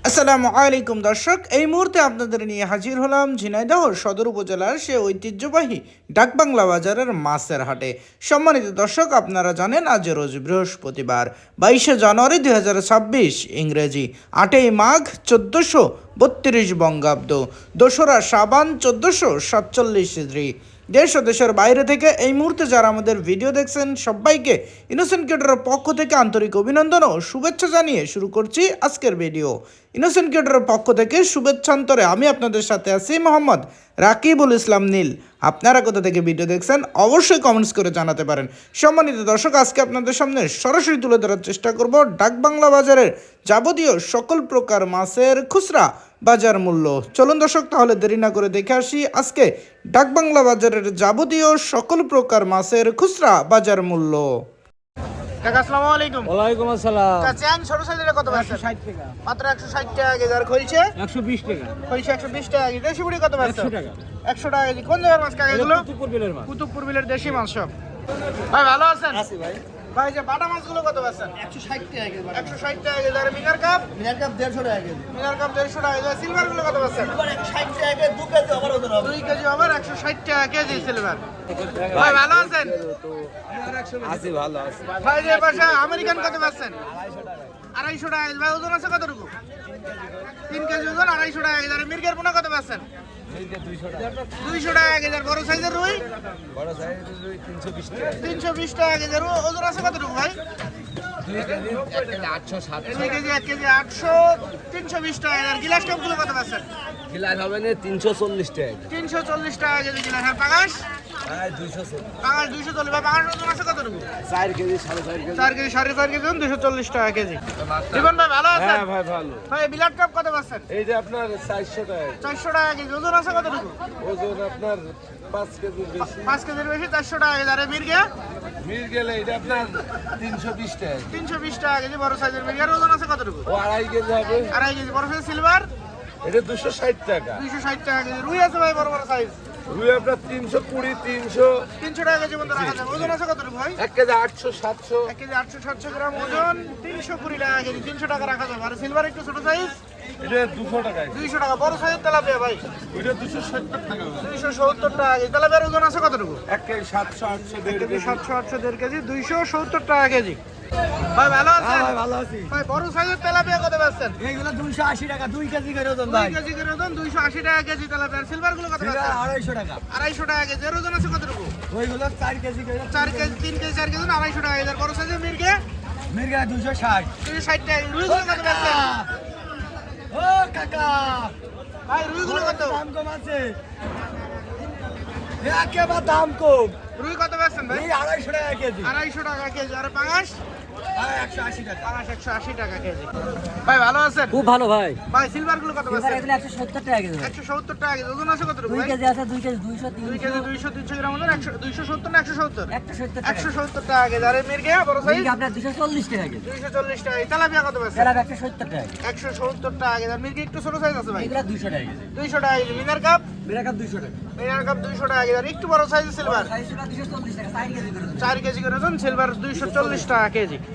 আসসালামু আলাইকুম দর্শক, এই মুহূর্তে আপনাদের নিয়ে হাজির হলাম ঝিনাইদহ সদর উপজেলার সে ঐতিহ্যবাহী ডাকবাংলা বাজারের মাছের হাটে। সম্মানিত দর্শক, আপনারা জানেন আজ রোজ বৃহস্পতিবার 22শে জানুয়ারি 2026 ইংরেজি, 8ই মাঘ 1432 বঙ্গাব্দ, 2রা শাবান 1447 হিজরি। দেশ ও দেশের বাইরে থেকে এই মুহূর্তে যারা আমাদের ভিডিও দেখছেন সবাইকে ইনোসেন্ট ক্রিয়েটরের পক্ষ থেকে আন্তরিক অভিনন্দন ও শুভেচ্ছা জানিয়ে শুরু করছি আজকের ভিডিও। ইনোসেন্ট ক্রিয়েটরের পক্ষ থেকে শুভেচ্ছান্তরে আমি আপনাদের সাথে আছি মোহাম্মদ রাকিবুল ইসলাম নীল। আপনারা কোথা থেকে ভিডিও দেখছেন অবশ্যই কমেন্টস করে জানাতে পারেন। সম্মানিত দর্শক, আজকে আপনাদের সামনে সরাসরি তুলে ধরার চেষ্টা করব ডাকবাংলা বাজারের যাবতীয় সকল প্রকার মাছের খুচরা বাজার মূল্য। চলুন দর্শক, তাহলে দেরি না করে দেখে আসি আজকে ডাকবাংলা বাজারের যাবতীয় সকল প্রকার মাছের খুচরা বাজার মূল্য। কাকা আসসালামু আলাইকুম। ওয়ালাইকুম আসসালাম। চান ছোট সাইজের কত আছে? 160 টাকা। মাত্র 160 টাকা কেজি। আর খইছে 120 টাকা। খইছে 120 টাকা কেজি। দেশি বুড়ি কত আছে? 100 টাকা। 100 টাকা কেজি। কোন জায়গার মাছ কাকা এগুলো? কুতুবপুর বিলের মাছ। কুতুবপুর বিলের দেশি মাছ সব। ভাই ভালো আছেন? আছি ভাই। ভাই যে বাটা মাছগুলো কত আছে? 160 টাকা কেজি। 160 টাকা কেজি। আর মিনার কাপ? মিনার কাপ 150 টাকা কেজি। মিনার কাপ 150 টাকা কেজি। সিলভার গুলো কত আছে? 160 টাকা কেজি, 2 কেজি আবার ওজন হবে। 2 কেজি আবার 160 টাকা কেজি সিলভার। ভাই ভালো আছেন? আছি ভালো আছি। ভাই যে পাশে আমেরিকান কত পাচ্ছেন? 250 টাকা কেজি। ভাই ওজন আছে কতটুকু? 3 কেজি ওজন, 250 টাকা কেজি। আর মির্গের পোনা কত পাচ্ছেন? 200 টাকা কেজি। আর বড় সাইজের রুই? বড় সাইজের রুই 320 টাকা। 320 টাকা কেজি। আর ওজন আছে কতটুকু ভাই? 2 কেজি 1 কেজি 800 700। 2 কেজি 1 কেজি 800, 320 টাকা। আর গিলাস কাপগুলো কত পাচ্ছেন? গিলাস হবে না 340 টাকা। 340 টাকা কেজি গিলাস। আর পাঙাশ? প্রায় 240। পাঙাশ 240। ভাই পাঙাশ ওজন আছে কতটুকু? 4 কেজি 4.5 কেজি। 4 কেজি 4.5 কেজি ওজন, 240 টাকা কেজি। জীবন ভাই ভালো আছেন? হ্যাঁ ভাই ভালো। ভাই বিলাট কাপ কত পাচ্ছেন? এই যে আপনার 400 টাকা। 400 টাকা কেজি। ওজন আছে কতটুকু? ওজন আপনার 5 কেজি বেশি। 5 কেজির বেশি, 400 টাকা কেজি। আর মির্গে? মির গেলে এটা আপনার 320 টাকা। 320 টাকা কেজি বড় সাইজের মির্গে। আর ওজন আছে কতটুকু? ও 2.5 কেজি হবে। 2.5 কেজি। বড় সাইজ সিলভার? এটা 260 টাকা। 260 টাকা কেজি। রুই আছে ভাই বড় বড় সাইজ? রুই আপনার 320 300 300 টাকা কেজি মতো রাখা যাবে। ওজন আছে কতটুকু ভাই? 1 কেজি 800 700। 1 কেজি 800-700 গ্রাম ওজন, 320 টাকা কেজি। 300 টাকা রাখা যাবে। আর সিলভার একটু ছোট সাইজ? এটা 200 টাকা। 200 টাকা। বড় সাইজের তেলাপিয়া ভাই? ওইটা 270 টাকা। 270 টাকা কেজি। তেলাপিয়ার ওজন আছে কতটুকু? 1 কেজি 700 800 1 কেজি 1.5 700-800 1.5 কেজি, 270 টাকা কেজি। ভাই ভালো আছেন? ভালো আছি। ভাই বড় সাইজের তেলাপিয়া কত পাচ্ছেন? এইগুলো 280 টাকা 2 কেজি করে ওজন 2 কেজি করে ওজন, 280 টাকা কেজি তেলাপিয়া। সিলভার গুলো কত পাচ্ছেন? 250 টাকা। 250 টাকা কেজি। এর ওজন আছে কতটুকু? ওইগুলো 4 কেজি করে 4 কেজি 3 কেজি 4 কেজি 250 টাকা কেজি। আর বড় সাইজের মির্গে? মির্গা 260। 260 টাকা। রুইগুলো কত পাচ্ছেন? ও কাকা ভাই রুইগুলো কত? দাম কম আছে। একেবারে দাম কম। রুই কত পাচ্ছেন ভাই? এই 250 টাকা কেজি। 250 টাকা কেজি। আর পাঙাশ? 180 টাকা। পাঙাশ 180 টাকা কেজি। ভাই ভালো আছেন? খুব ভালো ভাই। ভাই সিলভার গুলো কত এবার পাচ্ছেন? এগুলো 170 টাকা কেজি। 170 টাকা কেজি। ওজন আছে কতটুকু 2 ভাই? কেজি আছে, 2 কেজি 200 2 কেজি 200-300 গ্রাম ওজন, 270 না 170? 170 টাকা। 170 টাকা কেজি। আর মির্গে বড় সাইজ? মির্গি আপনার 240 টাকা কেজি। 240 টাকা। তেলাপিয়া কত পাচ্ছেন? এরা 170 টাকা কেজি। 170 টাকা কেজি। আর মির্গে একটু ছোট সাইজ আছে ভাই? এগুলো 200 টাকা কেজি। 200 টাকা কেজি। মিনার কাপ? মিরা কাপ 200 টাকা। মিনার কাপ 200 টাকা কেজি। আর একটু বড় সাইজ সিলভার? সাইজটা 240 টাকা, 4 কেজি করে। 4 কেজি করে ওজন, সিলভার 240 টাকা কেজি।